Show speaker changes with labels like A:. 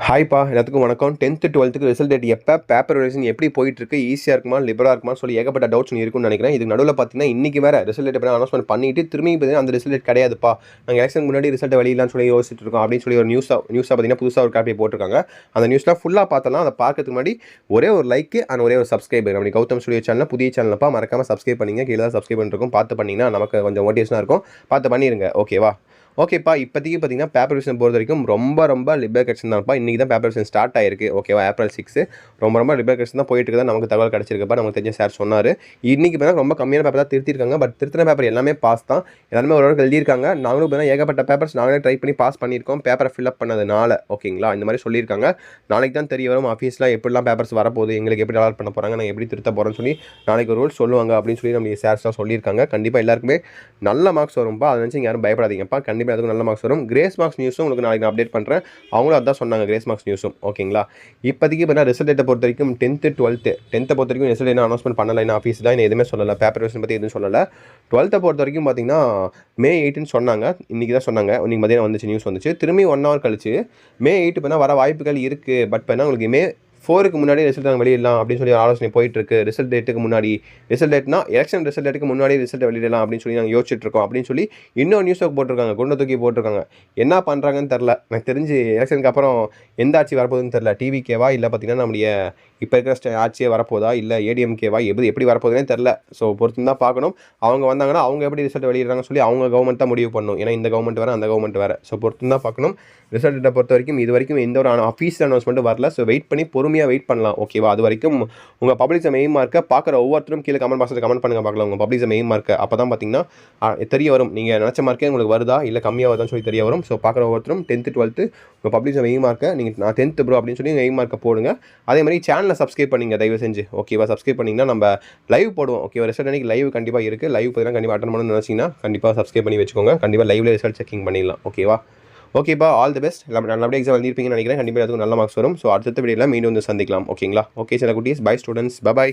A: ஹாய்ப்பா எல்லாத்துக்கும் வணக்கம். 10th 12th result date எப்போ, பேப்பர் ரிவிஷன் எப்படி போயிட்டுருக்கு, ஈஸியாக இருக்குமா லிபரலாக இருக்குமா சொல்லி ஏகப்பட்ட டவுட்ஸ் இருக்குன்னு நினைக்கிறேன். இதுக்கு நடுவில் பார்த்தீங்கன்னா இன்றைக்கி வேறு ரிசல்ட் டேட் எப்படி அனௌன்ஸ்மெண்ட் பண்ணிட்டு திரும்பி பார்த்தீங்கன்னா அந்த ரிசல்ட் டேட் கிடையாதுப்பா, நாங்கள் எலெக்ஷன் முன்னாடி ரிசல்ட்டை வெளியிடலாம்னு சொல்லி யோசிச்சுட்டு இருக்கோம் அப்படின்னு சொல்லி ஒரு நியூஸாக பார்த்தீங்கன்னா புதுசாக ஒரு காப்பி போட்டிருக்காங்க. அந்த நியூஸ்லாம் ஃபுல்லாக பார்த்தலாம். அதை பார்க்கறதுக்கு முன்னாடி ஒரே ஒரு லைக் அண்ட் ஒரே ஒரு சப்ஸ்கிரைப் அப்படி கௌதம் ஸ்டுடியோ சேனல் புதிய சேனல்ப்பா, மறக்காமல் சப்ஸ்கிரைப் பண்ணிங்க. கீழே தான் சப்ஸ்கிரைப் பண்ணிருக்கோம், பார்த்து பண்ணிங்கன்னா நமக்கு கொஞ்சம் மோட்டிவேஷனாக இருக்கும். பார்த்து பண்ணிடுங்க, ஓகேவா? ஓகேப்பா, இப்போதைக்கு பார்த்தீங்கன்னா பேப்பர் ரிவிஷன் பொறுத்த வரைக்கும் ரொம்ப லிபரல் கரெக்ஷன் தான்ப்பா. இன்றைக்கி தான் பேப்பர் ரிவிஷன் ஸ்டார்ட் ஆயிருக்கு, ஓகேவா? ஏப்ரல் 6 ரொம்ப லிபரல் கரெக்ஷன் தான் போயிட்டு இருக்குது. நமக்கு தகவல் கிடச்சிருக்குப்பா, நமக்கு தெரிஞ்ச சார் சொன்னார். இன்றைக்கி பார்த்தீங்கன்னா ரொம்ப கம்மியான பேப்பர் தான் திருத்திருக்காங்க. பட் திருத்தின பேப்பர் எல்லாமே பாஸ் தான், எல்லாருமே ஓரளவுக்கு எழுதியிருக்காங்க. நாங்களும் பார்த்தீங்கன்னா ஏகப்பட்ட பேப்பர்ஸ் நாங்களே ட்ரை பண்ணி பாஸ் பண்ணியிருக்கோம், பேப்பரை ஃபில்அப் பண்ணதுனால. ஓகேங்களா? இந்த மாதிரி சொல்லியிருக்காங்க. நாளைக்கு தான் தெரிய வரும் ஆஃபீஸில் எப்படிலாம் பேப்பர்ஸ் வரப்போகுது, எங்களுக்கு எப்படி டெவலப் பண்ண போகிறாங்க, நாங்கள் எப்படி திருத்த போகிறோம்னு சொல்லி நாளைக்கு ஒரு ரூல் சொல்லுவாங்க அப்படின்னு சொல்லி நம்ம சார்ஸ்லாம் சொல்லியிருக்காங்க. கண்டிப்பாக எல்லாருக்குமே நல்ல மார்க்ஸ் வரும்ப்பா, அதை நினச்சி யாரும் பயப்படாதீங்கப்பா. கண்டிப்பாக அதுக்கும் நல்ல மார்க்ஸ் வரும். கிரேஸ் மார்க்ஸ் நியூஸும் உங்களுக்கு நாளைக்கு நான் அப்டேட் பண்ணுறேன். அவங்களும் அதான் சொன்னாங்க, கிரேஸ் மார்க்ஸ் நியூஸும். ஓகேங்களா? இப்போதைக்கு பார்த்தீங்கன்னா ரிசல்ட் டேட்டை பொறுத்த வரைக்கும் 10th 12th பொறுத்த வரைக்கும் ரிசல்ட் என்ன அனௌன்ஸ்மெண்ட் பண்ணலை, என்ன ஆஃபீஸ் தான் எதுவுமே சொல்லலை, பேப்பர் ரிவிஷன் பற்றி எதுவும் சொல்லலை. 12th பொறுத்த வரைக்கும் பார்த்தீங்கன்னா May 8 சொன்னாங்க. இன்றைக்கி தான் சொன்னாங்க, இன்றைக்கி மதியம் வந்துச்சு, நியூஸ் வந்துச்சு. திரும்பி 1 hour கழிச்சு May 8 பார்த்தீங்கன்னா வர வாய்ப்புகள் இருக்குது. பட் பார்த்தீங்கன்னா உங்களுக்கு May 4க்கு முன்னாடி ரிசல்ட் நாங்கள் வெளியிடலாம் அப்படின்னு சொல்லி ஆலோசனை போயிட்டுருக்கு. ரிசல்ட் டேட்டுக்கு முன்னாடி, ரிசல்ட் டேட்னா எலெக்ஷன் ரிசல்ட் டேட்டுக்கு முன்னாடி ரிசல்ட் வெளியிடலாம் அப்படின்னு சொல்லி நாங்கள் யோசிச்சுட்டு இருக்கோம் அப்படின்னு சொல்லி இன்னொரு நியூஸை போட்டிருக்காங்க, குண்டை தூக்கி போட்டிருக்காங்க. என்ன பண்ணுறாங்கன்னு தெரில. எனக்கு தெரிஞ்சு எலெக்ஷனுக்கு அப்புறம் எந்த ஆட்சி வரப்போகுதுன்னு தெரில. டிவிகேவா இல்லை பார்த்தீங்கன்னா நம்முடைய இப்போ இருக்கிற ஆட்சியே வரப்போதா, இல்லை ஏடிஎம்கேவா, எப்படி வரப்போகுதுன்னே தெரில. ஸோ பொறுத்து தான் பார்க்கணும். அவங்க வந்தாங்கன்னா அவங்க எப்படி ரிசல்ட் வெளியிடுறாங்க சொல்லி அவங்க கவர்மெண்ட் தான் முடிவு பண்ணணும். ஏன்னா இந்த கவர்மெண்ட் வேறு, அந்த கவர்மெண்ட் வேறு. ஸோ பொறுத்து தான் பார்க்கணும். ரிசல்ட் டேட்டை பொறுத்த வரைக்கும் இது வரைக்கும் எந்த ஒரு ஆஃபீஸ் அனௌன்ஸ்மெண்ட்டும் வரல. ஸோ வெயிட் பண்ணி பொறுமையாக வெயிட் பண்ணலாம், ஓகேவா? அது வரைக்கும் உங்கள் பப்ளிக் மெயின் மார்க்கை பார்க்குற ஒவ்வொருத்தரும் கீழே கமெண்ட் பாக்ஸில் கமெண்ட் பண்ணுங்க பார்க்கலாம். உங்கள் பப்ளிக் மெயின் மார்க்கை அப்போ தான் பார்த்தீங்கன்னா தெரிய வரும், நீங்கள் நினச்ச மார்க்கே உங்களுக்கு வருதா இல்லை கம்மியாக வருதான்னு சொல்லி தெரிய வரும். ஸோ பார்க்குற ஒவ்வொருத்தரும் 10th 12th உங்கள் பப்ளிக் மெயின் மார்க்கை நீங்கள் நான் 10th ப்ரோ அப்படின்னு சொல்லி மெயின் மார்க்கை போடுங்க. அதே மாதிரி சேனலை சப்ஸ்கிரைப் பண்ணிங்க தயவு செஞ்சு, ஓகேவா? சப்ஸ்கிரைப் பண்ணிங்கன்னா நம்ம லைவ் போடுவோம், ஓகேவா? ரிசல்ட் அன்றைக்கி லைவ் கண்டிப்பாக இருக்குது. லைவ் பார்த்தீங்கன்னா கண்டிப்பாக அட்டன் பண்ணணும்னு நினச்சிங்கன்னா கண்டிப்பாக சப்ஸ்கிரைப் பண்ணி வச்சுக்கோங்க. கண்டிப்பாக லைவ்ல ரிசல்ட் செக்கிங் பண்ணிடலாம், ஓகேவா? ஓகேப்பா, ஆல் தி பெஸ்ட். நல்லபடியாக எக்ஸாம் எழுதிருப்பீங்கன்னு நினைக்கிறேன். கண்டிப்பாக அதுக்கு நல்ல மார்க்ஸ் வரும். ஸோ அடுத்த வீடியோவில் மீண்டும் வந்து சந்திக்கலாம், ஓகேங்களா? ஓகே சில குட்டீஸ், பை ஸ்டூடெண்ட்ஸ், பை.